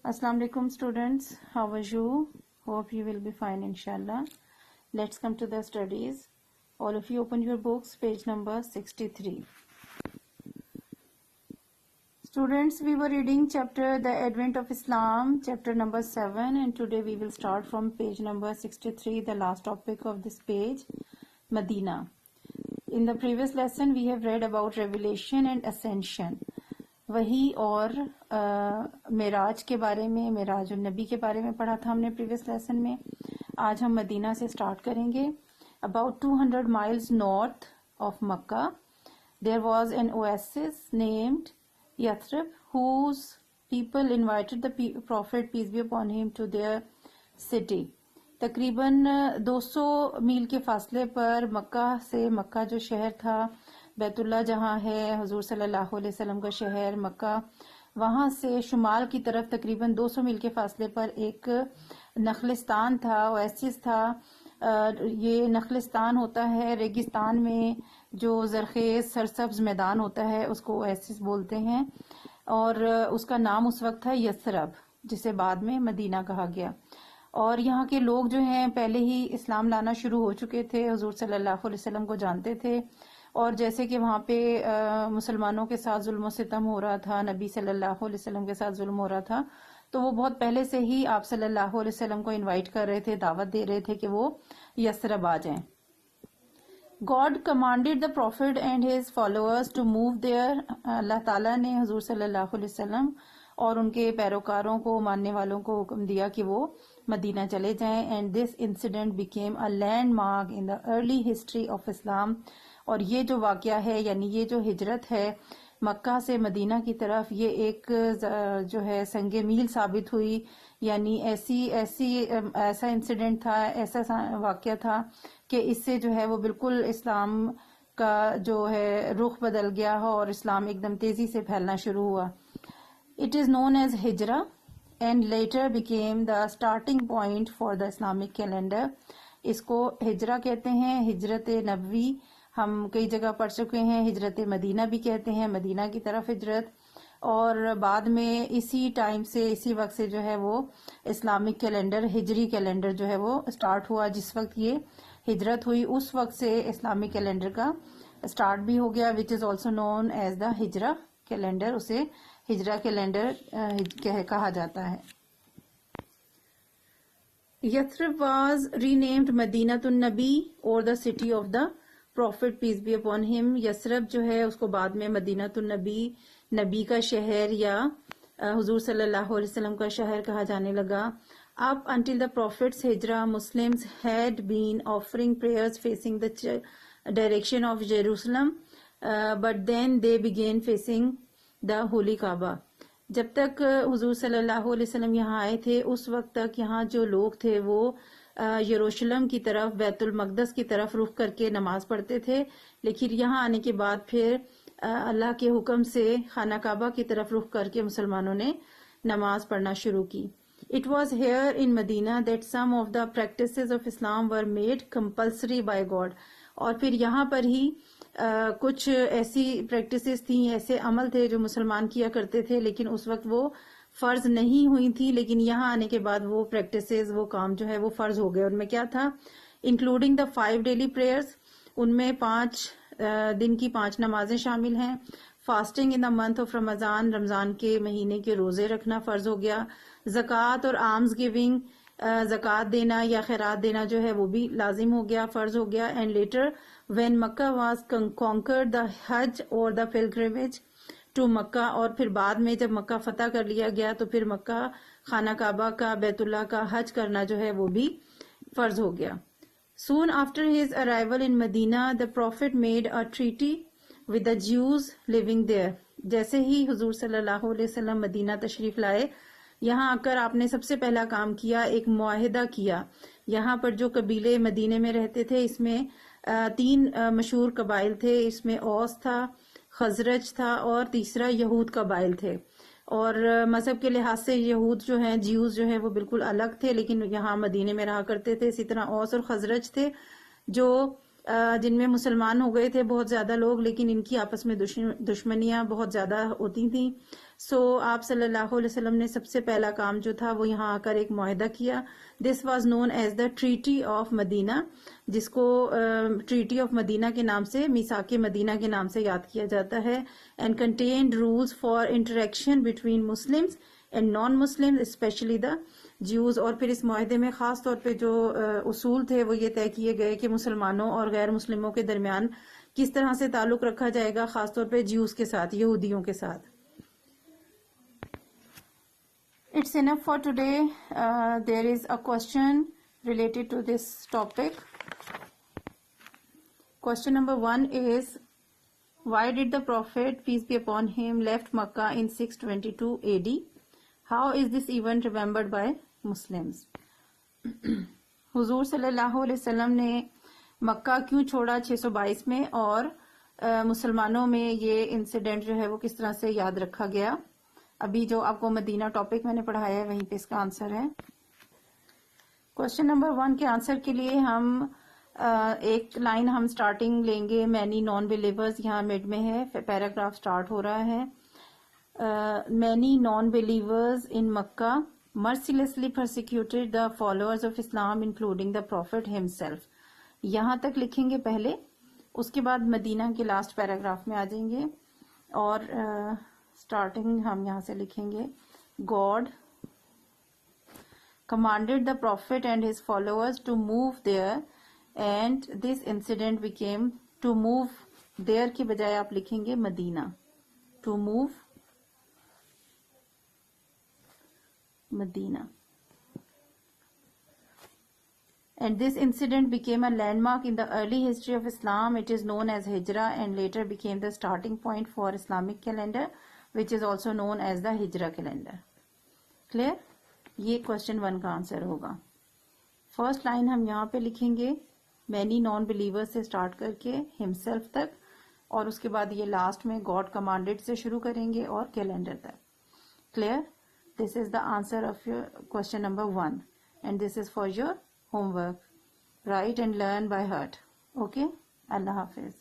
Assalamu alaikum students, how are you? Hope you will be fine inshallah. Let's come to the studies. All of you open your books, page number 63. Students, we were reading chapter The Advent of Islam, chapter number 7, and today we will start from page number 63, the last topic of this page, Medina. In the previous lesson we have read about revelation and ascension. وہی اور معراج کے بارے میں، معراج النبی کے بارے میں پڑھا تھا ہم نے پریویس لیسن میں. آج ہم مدینہ سے سٹارٹ کریں گے. About 200 miles north of Makkah there was an oasis named Yathrib whose people invited the Prophet peace be upon him to their city. تقریباً 200 میل کے فاصلے پر مکہ سے، مکہ جو شہر تھا، بیت اللہ جہاں ہے حضور صلی اللہ علیہ وسلم کا شہر مکہ، وہاں سے شمال کی طرف تقریباً 200 میل کے فاصلے پر ایک نخلستان تھا، اویسس تھا. یہ نخلستان ہوتا ہے ریگستان میں جو زرخیز سرسبز میدان ہوتا ہے، اس کو اویسس بولتے ہیں، اور اس کا نام اس وقت تھا یثرب، جسے بعد میں مدینہ کہا گیا. اور یہاں کے لوگ جو ہیں پہلے ہی اسلام لانا شروع ہو چکے تھے، حضور صلی اللہ علیہ وسلم کو جانتے تھے، اور جیسے کہ وہاں پہ مسلمانوں کے ساتھ ظلم و ستم ہو رہا تھا، نبی صلی اللہ علیہ وسلم کے ساتھ ظلم ہو رہا تھا، تو وہ بہت پہلے سے ہی آپ صلی اللہ علیہ وسلم کو انوائٹ کر رہے تھے، دعوت دے رہے تھے کہ وہ یثرب آ جائیں. God commanded the Prophet and his followers to move there. اللہ تعالیٰ نے حضور صلی اللہ علیہ وسلم اور ان کے پیروکاروں کو، ماننے والوں کو حکم دیا کہ وہ مدینہ چلے جائیں. And this incident became a landmark in the early history of Islam. اور یہ جو واقعہ ہے، یعنی یہ جو ہجرت ہے مکہ سے مدینہ کی طرف، یہ ایک جو ہے سنگ میل ثابت ہوئی. یعنی ایسا انسیڈنٹ تھا، ایسا واقعہ تھا کہ اس سے جو ہے وہ بالکل اسلام کا جو ہے رخ بدل گیا اور اسلام ایک دم تیزی سے پھیلنا شروع ہوا. It is known as ہجرہ and later became the starting point for the Islamic calendar. اس کو ہجرہ کہتے ہیں، ہجرت نبوی ہم کئی جگہ پڑھ چکے ہیں، ہجرت مدینہ بھی کہتے ہیں، مدینہ کی طرف ہجرت. اور بعد میں اسی ٹائم سے، اسی وقت سے جو ہے وہ اسلامک کیلنڈر، ہجری کیلنڈر جو ہے وہ اسٹارٹ ہوا. جس وقت یہ ہجرت ہوئی اس وقت سے اسلامک کیلنڈر کا اسٹارٹ بھی ہو گیا، which is also known as the Hijra calendar. اسے ہجرہ کیلنڈر کہا جاتا ہے. Yathrib was renamed مدینۃ un-Nabi or the city of the Prophet peace be upon him. Yathrib جو ہے اس کو بعد میں مدینۃ النبی، نبی کا شہر یا حضور صلی اللہ علیہ وسلم کا شہر کہا جانے لگا. Up until the Prophet's hijrah, Muslims had been offering prayers facing the direction of Jerusalem, but then they began facing the Holy Kaaba. جب تک حضور صلی اللہ علیہ وسلم یہاں آئے تھے اس وقت تک یہاں جو لوگ تھے وہ یروشلم کی طرف، بیت المقدس کی طرف رخ کر کے نماز پڑھتے تھے، لیکن یہاں آنے کے بعد پھر اللہ کے حکم سے خانہ کعبہ کی طرف رخ کر کے مسلمانوں نے نماز پڑھنا شروع کی. It was here in Medina that some of the practices of Islam were made compulsory by God. اور پھر یہاں پر ہی کچھ ایسی پریکٹسز تھیں، ایسے عمل تھے جو مسلمان کیا کرتے تھے لیکن اس وقت وہ فرض نہیں ہوئی تھی، لیکن یہاں آنے کے بعد وہ پریکٹسز، وہ کام جو ہے وہ فرض ہو گئے. ان میں کیا تھا؟ انکلوڈنگ دا 5 daily prayers، ان میں 5 دن کی 5 نمازیں شامل ہیں. Fasting in the month of Ramadan, Ramzan کے مہینے کے روزے رکھنا فرض ہو گیا. زکوٰۃ اور آمز گیونگ، زکوٰۃ دینا یا خیرات دینا جو ہے وہ بھی لازم ہو گیا، فرض ہو گیا. And later when Mecca was conquered the حج اور دا pilgrimage ٹو مکہ، اور پھر بعد میں جب مکہ فتح کر لیا گیا تو پھر مکہ، خانہ کعبہ کا، بیت اللہ کا حج کرنا جو ہے وہ بھی فرض ہو گیا. Soon after his arrival in Medina, the Prophet made a treaty with the Jews living there. جیسے ہی حضور صلی اللہ علیہ وسلم مدینہ تشریف لائے، یہاں آ کر آپ نے سب سے پہلا کام کیا، ایک معاہدہ کیا. یہاں پر جو قبیلے مدینے میں رہتے تھے اس میں 3 مشہور قبائل تھے، اس میں اوس تھا، خزرج تھا اور تیسرا یہود قبائل تھے. اور مذہب کے لحاظ سے یہود جو ہیں، جیوز جو ہیں وہ بالکل الگ تھے لیکن یہاں مدینے میں رہا کرتے تھے. اسی طرح اوس اور خزرج تھے جو جن میں مسلمان ہو گئے تھے بہت زیادہ لوگ، لیکن ان کی آپس میں دشمنیاں بہت زیادہ ہوتی تھیں. سو آپ صلی اللہ علیہ وسلم نے سب سے پہلا کام جو تھا وہ یہاں آ کر ایک معاہدہ کیا. This was known as the treaty of Medina, جس کو ٹریٹی آف مدینہ کے نام سے, میثاق مدینہ کے نام سے یاد کیا جاتا ہے. And contained rules for interaction between Muslims and non Muslim especially the Jews. اور پھر اس معاہدے میں خاص طور پہ جو اصول تھے وہ یہ طے کیے گئے کہ مسلمانوں اور غیر مسلموں کے درمیان کس طرح سے تعلق رکھا جائے گا, خاص طور پہ جیوز کے ساتھ, یہودیوں کے ساتھ. It's enough for today. There is a question related to this topic. Question number 1 is, why did the Prophet, peace be upon him, left Makkah in 622 AD? How is this event remembered by Muslims? حضور صلی اللہ علیہ وسلم نے مکہ کیوں چھوڑا 622 میں, اور مسلمانوں میں یہ انسیڈنٹ جو ہے وہ کس طرح سے یاد رکھا گیا. ابھی جو آپ کو مدینہ ٹاپک میں نے پڑھایا ہے وہیں پہ اس کا آنسر ہے. کوشچن نمبر 1 کے آنسر کے لیے ہم ایک لائن ہم سٹارٹنگ لیں گے. مینی نان بلیورز یہاں مڈ میں ہے, پیراگراف سٹارٹ ہو رہا ہے. Many non believers in Mecca mercilessly persecuted the followers of Islam including the Prophet himself. یہاں تک لکھیں گے پہلے, اس کے بعد مدینہ کے لاسٹ پیراگراف میں آ جائیں گے, اور اسٹارٹنگ ہم یہاں سے لکھیں گے. God commanded the Prophet and his followers to move there, and this incident became, to move there کی بجائے آپ لکھیں گے مدینہ, to move Medina. And this incident became a landmark in the early history of Islam. It is known as Hijrah and later became the starting point for Islamic calendar, which is also known as the Hijrah calendar. Clear? یہ question 1 کا answer ہوگا. First line ہم یہاں پہ لکھیں گے many non believers سے start کر کے himself تک, اور اس کے بعد یہ لاسٹ میں God commanded سے شروع کریں گے اور کیلنڈر تک. Clear? This is the answer of your question number 1, and this is for your homework. Write and learn by heart. Okay? Allah Hafiz.